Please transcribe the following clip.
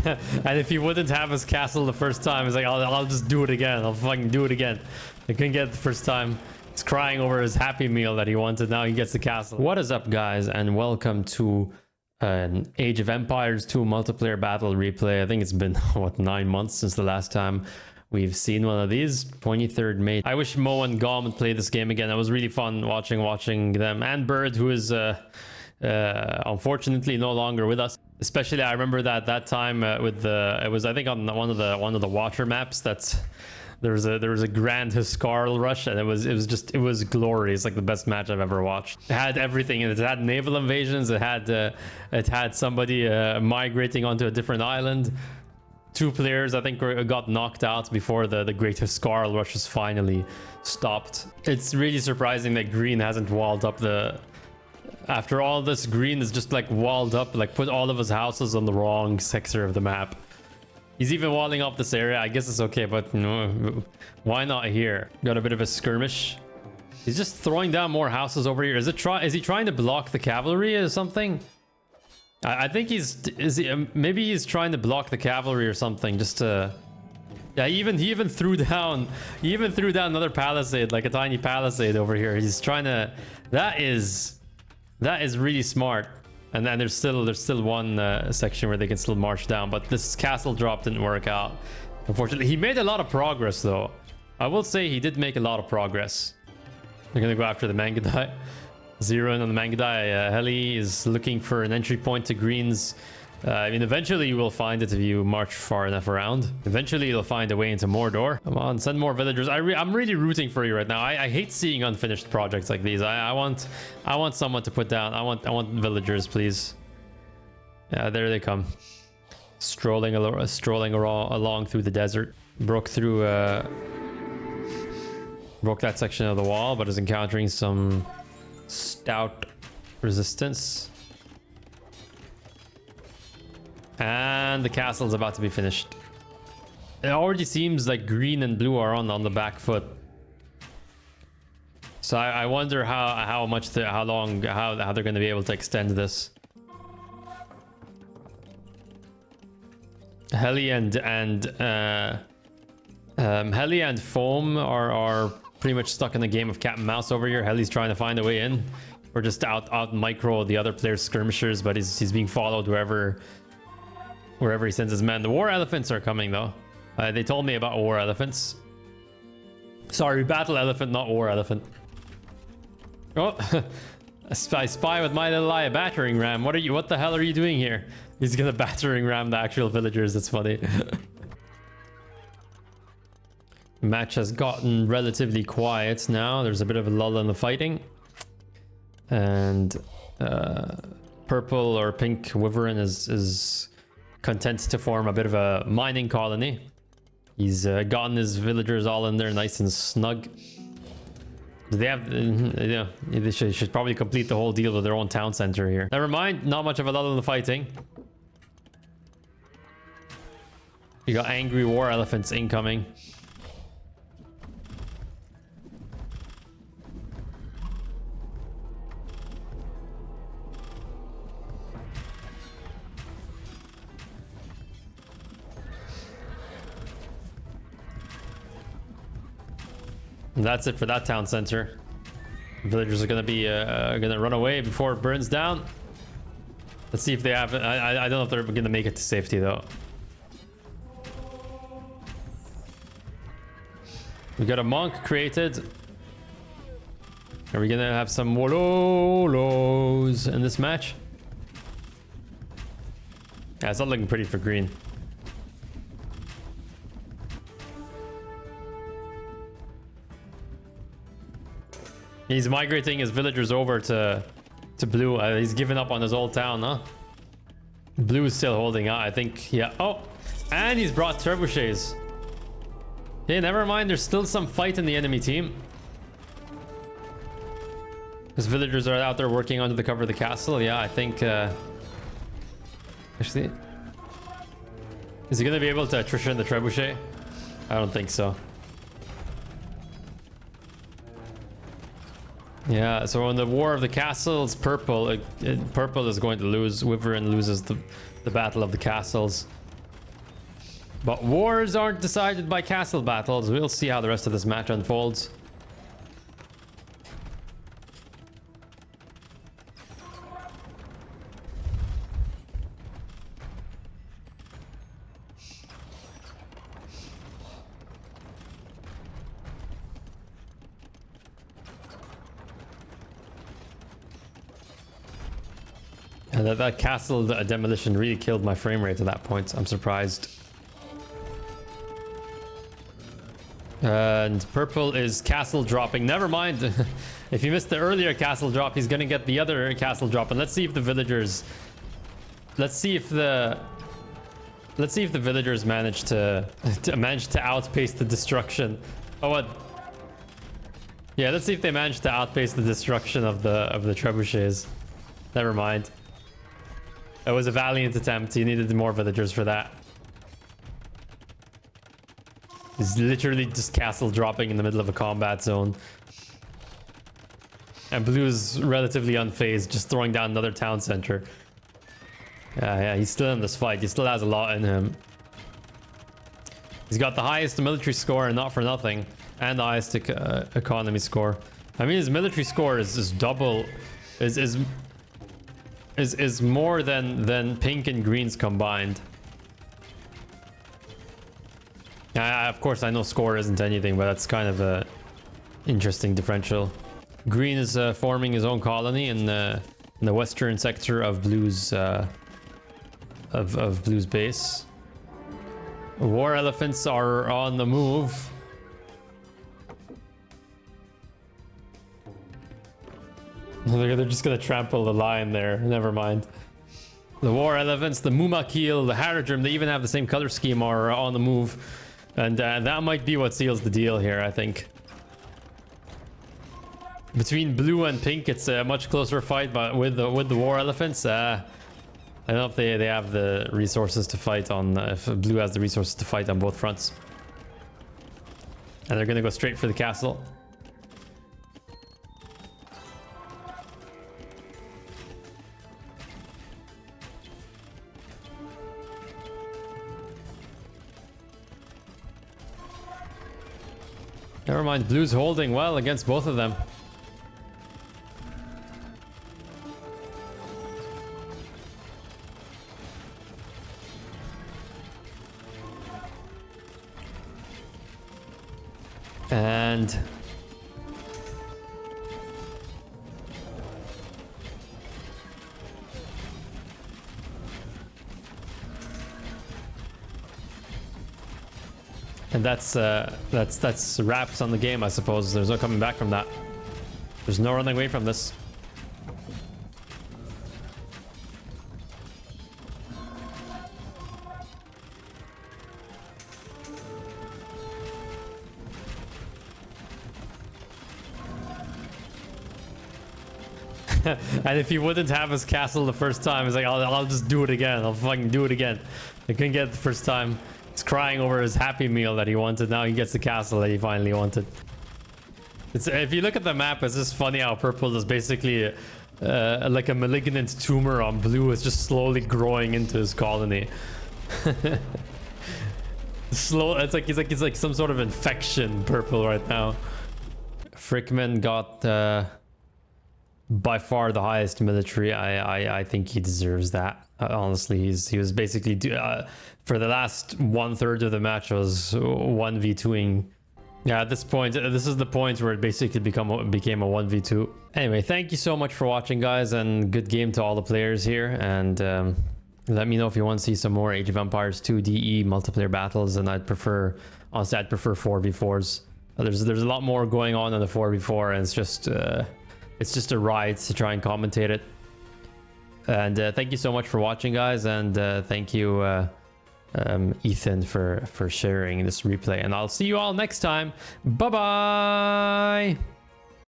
And if he wouldn't have his castle the first time, he's like, I'll just do it again. I'll fucking do it again. I couldn't get it the first time. He's crying over his Happy Meal that he wanted. Now he gets the castle. What is up, guys, and welcome to an Age of Empires 2 multiplayer battle replay. I think it's been, what, 9 months since the last time we've seen one of these. 23rd May. I wish Mo and Gom would play this game again. It was really fun watching them. And Bird, who is unfortunately no longer with us. Especially, I remember that time with the, it was, I think, on one of the water maps. That's there was a grand Huscarl rush, and it was glory. It's like the best match I've ever watched. It had everything, and it had naval invasions. It had somebody migrating onto a different island. 2 players, I think, got knocked out before the great Huscarl rush was finally stopped. It's really surprising that Green hasn't walled up the. After all this, Green is just like walled up, like put all of his houses on the wrong sector of the map. He's even walling up this area. I guess it's okay, but no, why not here? Got a bit of a skirmish. He's just throwing down more houses over here. Is he trying to block the cavalry or something? I think maybe he's trying to block the cavalry or something, just to. Yeah, he even threw down another palisade, like a tiny palisade over here. He's trying to. That is really smart. And then there's still one section where they can still march down, but this castle drop didn't work out. Unfortunately, he made a lot of progress though. I will say he did make a lot of progress. They're gonna go after the Mangadai. Zero in on the Mangadai. Heli is looking for an entry point to Green's. I mean, eventually you will find it if you march far enough around. Eventually you'll find a way into Mordor. Come on, send more villagers. I'm really rooting for you right now. I hate seeing unfinished projects like these. I want someone to put down. I want villagers, please. Yeah, there they come. Strolling along through the desert. Broke that section of the wall, but is encountering some stout resistance. And the castle is about to be finished. It already seems like green and blue are on the back foot. So I wonder how long they're going to be able to extend this. Heli and Foam are pretty much stuck in the game of cat and mouse over here. Heli's trying to find a way in. We're just out micro the other player's skirmishers, but he's being followed wherever he sends his men. The war elephants are coming though. They told me about war elephants. Sorry, battle elephant, not war elephant. Oh, I spy with my little eye a battering ram. What the hell are you doing here? He's gonna battering ram the actual villagers. That's funny. Match has gotten relatively quiet now. There's a bit of a lull in the fighting. And purple or pink wyvern is content to form a bit of a mining colony. He's gotten his villagers all in there nice and snug. They have, yeah, they should probably complete the whole deal with their own town center here. Never mind, not much of a lull in the fighting. You got angry war elephants incoming. And that's it for that town center. Villagers are gonna be gonna run away before it burns down. Let's see if they have. I don't know if they're gonna make it to safety though. We got a monk created. Are we gonna have some Wololos in this match? Yeah, it's not looking pretty for green. He's migrating his villagers over to blue. He's given up on his old town, huh? Blue is still holding out, I think. Yeah. Oh, and he's brought trebuchets. Okay, never mind. There's still some fight in the enemy team. His villagers are out there working under the cover of the castle. Yeah, I think. Actually, is he gonna be able to attrition the trebuchet? I don't think so. Yeah, so in the War of the Castles, purple is going to lose. Wyvern loses the Battle of the Castles. But wars aren't decided by castle battles. We'll see how the rest of this match unfolds. And that castle demolition really killed my frame rate at that point. I'm surprised. And purple is castle dropping. Never mind. If you missed the earlier castle drop, he's gonna get the other castle drop. And let's see if the villagers... Let's see if the villagers manage to outpace the destruction. Oh, what? Yeah, let's see if they manage to outpace the destruction of the trebuchets. Never mind. It was a valiant attempt. You needed more villagers for that. He's literally just castle dropping in the middle of a combat zone. And blue's relatively unfazed, just throwing down another town center. Yeah, he's still in this fight. He still has a lot in him. He's got the highest military score, and not for nothing. And the highest economy score. I mean, his military score is double... is more than pink and greens combined. Of course, I know score isn't anything, but that's kind of a interesting differential. Green is forming his own colony in the western sector of Blue's Blue's base. War elephants are on the move. They're just gonna trample the lion there. Never mind. The war elephants, the Mumakil, the Haradrim, they even have the same color scheme, are on the move. And that might be what seals the deal here, I think. Between blue and pink, it's a much closer fight, but with the war elephants, I don't know if they have the resources to fight on... if blue has the resources to fight on both fronts. And they're gonna go straight for the castle. Never mind, blue's holding well against both of them. And that's wraps on the game, I suppose. There's no coming back from that. There's no running away from this. And if he wouldn't have his castle the first time, he's like, I'll just do it again. I'll fucking do it again. I couldn't get it the first time. He's crying over his Happy Meal that he wanted. Now he gets the castle that he finally wanted. If you look at the map, it's just funny how purple is basically like a malignant tumor on blue. It's just slowly growing into his colony. Slow. It's like some sort of infection, purple right now. Frickman got by far the highest military. I think he deserves that. Honestly, he was basically for the last 1/3 of the match was 1v2ing. Yeah, at this point, this is the point where it basically became a 1v2. Anyway, thank you so much for watching, guys, and good game to all the players here. And let me know if you want to see some more Age of Empires 2 DE multiplayer battles. And honestly, I'd prefer 4v4s. There's a lot more going on in the 4v4, and it's just a ride to try and commentate it. And thank you so much for watching, guys, and thank you Ethan for sharing this replay, and I'll see you all next time. Bye bye.